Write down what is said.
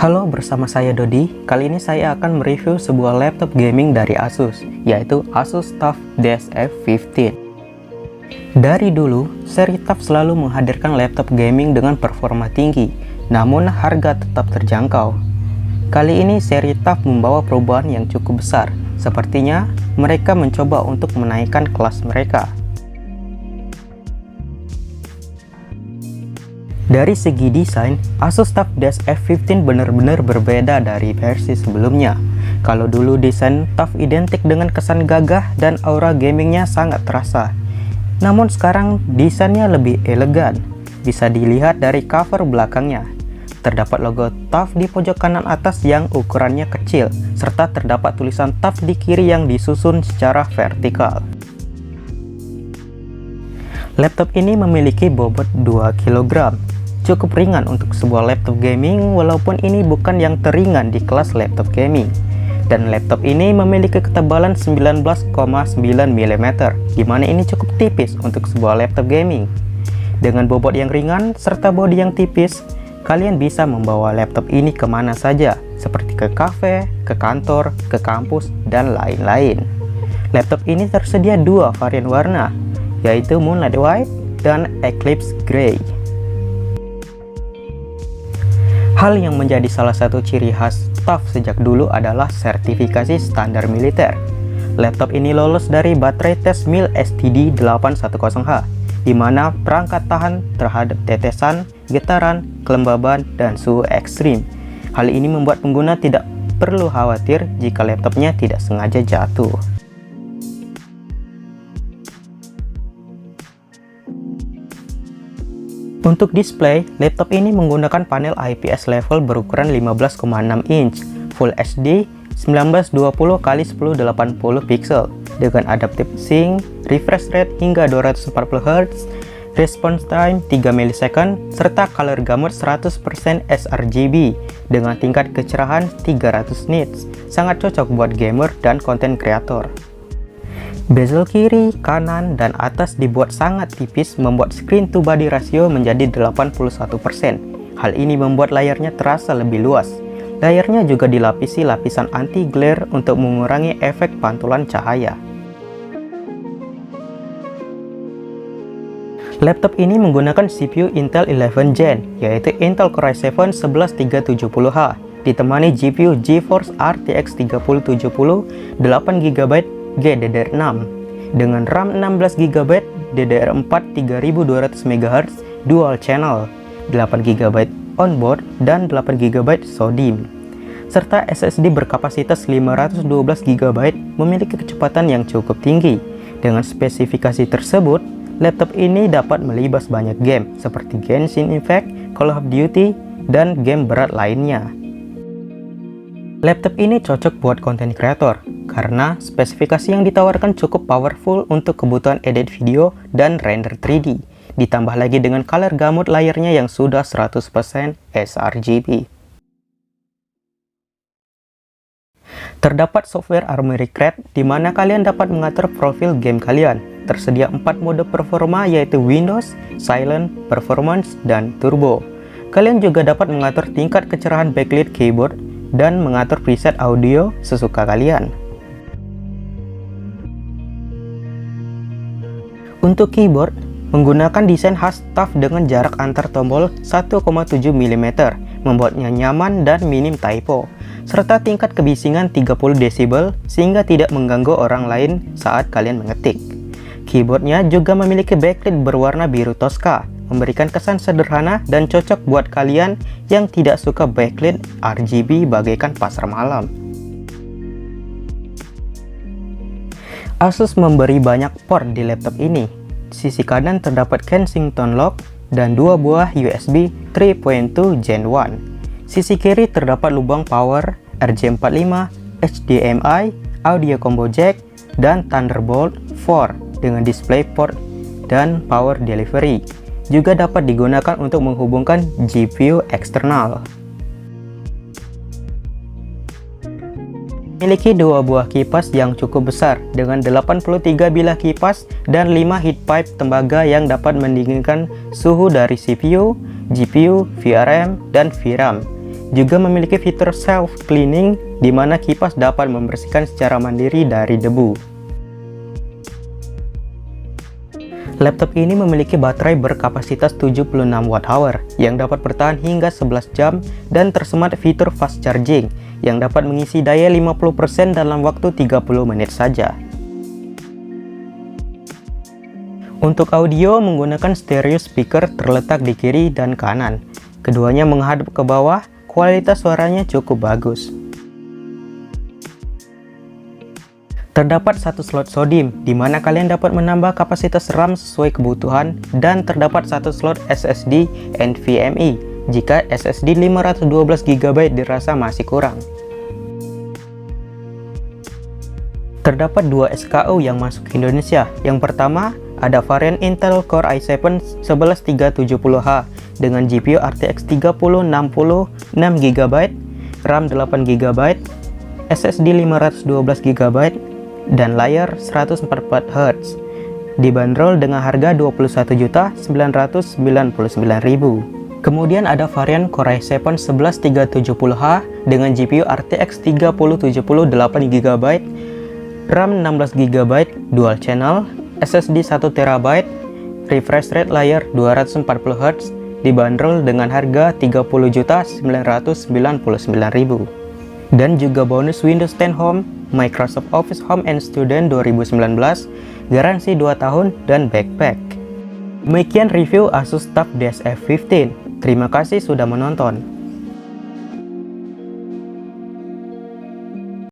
Halo, bersama saya Dodi. Kali ini saya akan mereview sebuah laptop gaming dari Asus, yaitu Asus TUF DSF15. Dari dulu, seri TUF selalu menghadirkan laptop gaming dengan performa tinggi, namun harga tetap terjangkau. Kali ini seri TUF membawa perubahan yang cukup besar. Sepertinya mereka mencoba untuk menaikkan kelas mereka. Dari segi desain, Asus TUF DSF15 benar-benar berbeda dari versi sebelumnya. Kalau dulu desain TUF identik dengan kesan gagah dan aura gamingnya sangat terasa. Namun sekarang desainnya lebih elegan. Bisa dilihat dari cover belakangnya. Terdapat logo TUF di pojok kanan atas yang ukurannya kecil, serta terdapat tulisan TUF di kiri yang disusun secara vertikal. Laptop ini memiliki bobot 2 kg. Cukup ringan untuk sebuah laptop gaming, walaupun ini bukan yang teringan di kelas laptop gaming. Dan laptop ini memiliki ketebalan 19,9 mm, dimana ini cukup tipis untuk sebuah laptop gaming. Dengan bobot yang ringan serta bodi yang tipis, kalian bisa membawa laptop ini kemana saja, seperti ke cafe, ke kantor, ke kampus, dan lain-lain. Laptop ini tersedia dua varian warna, yaitu Moonlight White dan Eclipse Grey. Hal yang menjadi salah satu ciri khas TUF sejak dulu adalah sertifikasi standar militer. Laptop ini lolos dari baterai tes MIL STD810H, di mana perangkat tahan terhadap tetesan, getaran, kelembaban, dan suhu ekstrim. Hal ini membuat pengguna tidak perlu khawatir jika laptopnya tidak sengaja jatuh. Untuk display, laptop ini menggunakan panel IPS level berukuran 15,6 inch, Full HD 1920x1080 pixel dengan adaptive sync, refresh rate hingga 240 Hz, response time 3 ms, serta color gamut 100% sRGB dengan tingkat kecerahan 300 nits. Sangat cocok buat gamer dan konten kreator. Bezel kiri, kanan, dan atas dibuat sangat tipis, membuat screen to body ratio menjadi 81%. Hal ini membuat layarnya terasa lebih luas. Layarnya juga dilapisi lapisan anti-glare untuk mengurangi efek pantulan cahaya. Laptop ini menggunakan CPU Intel 11 Gen, yaitu Intel Core i7 11370H, ditemani GPU GeForce RTX 3070 8GB GDDR6 dengan RAM 16GB DDR4 3200 MHz dual channel, 8GB onboard dan 8GB SODIMM, serta SSD berkapasitas 512GB memiliki kecepatan yang cukup tinggi. Dengan spesifikasi tersebut, laptop ini dapat melibas banyak game seperti Genshin Impact, Call of Duty, dan game berat lainnya. Laptop ini cocok buat konten kreator karena spesifikasi yang ditawarkan cukup powerful untuk kebutuhan edit video dan render 3D. Ditambah lagi dengan color gamut layarnya yang sudah 100% sRGB. Terdapat software Armoury Crate di mana kalian dapat mengatur profil game kalian. Tersedia 4 mode performa, yaitu Windows, Silent, Performance, dan Turbo. Kalian juga dapat mengatur tingkat kecerahan backlit keyboard dan mengatur preset audio sesuka kalian. Untuk keyboard, menggunakan desain khas TUF dengan jarak antar tombol 1,7 mm, membuatnya nyaman dan minim typo, serta tingkat kebisingan 30 desibel sehingga tidak mengganggu orang lain saat kalian mengetik. Keyboardnya juga memiliki backlit berwarna biru Tosca, memberikan kesan sederhana dan cocok buat kalian yang tidak suka backlit RGB bagaikan pasar malam. Asus memberi banyak port di laptop ini. Sisi kanan terdapat Kensington lock dan 2 buah USB 3.2 Gen 1. Sisi kiri terdapat lubang power, RJ45, HDMI, audio combo jack, dan Thunderbolt 4 dengan DisplayPort dan power delivery. Juga dapat digunakan untuk menghubungkan GPU eksternal. Memiliki 2 buah kipas yang cukup besar dengan 83 bilah kipas dan 5 heat pipe tembaga yang dapat mendinginkan suhu dari CPU, GPU, VRM, dan VRAM. juga memiliki fitur self-cleaning di mana kipas dapat membersihkan secara mandiri dari debu. Laptop ini memiliki baterai berkapasitas 76 Wh yang dapat bertahan hingga 11 jam dan tersemat fitur fast charging yang dapat mengisi daya 50% dalam waktu 30 menit saja. Untuk audio menggunakan stereo speaker terletak di kiri dan kanan. Keduanya menghadap ke bawah, kualitas suaranya cukup bagus. Terdapat satu slot SODIMM, di mana kalian dapat menambah kapasitas RAM sesuai kebutuhan, dan terdapat satu slot SSD NVMe jika SSD 512GB dirasa masih kurang. Terdapat dua SKU yang masuk ke Indonesia. Yang pertama, ada varian Intel Core i7 11370H dengan GPU RTX 3060 6GB, RAM 8GB, SSD 512GB, dan layar 144Hz. Dibanderol dengan harga Rp21.999.000. Kemudian ada varian Core i7 11370H dengan GPU RTX 3070 8GB, RAM 16GB, dual channel, SSD 1TB, refresh rate layar 240Hz, dibanderol dengan harga Rp30.999.000. Dan juga bonus Windows 10 Home, Microsoft Office Home and Student 2019, garansi 2 tahun, dan backpack. Demikian review Asus TUF DSF 15. Terima kasih sudah menonton.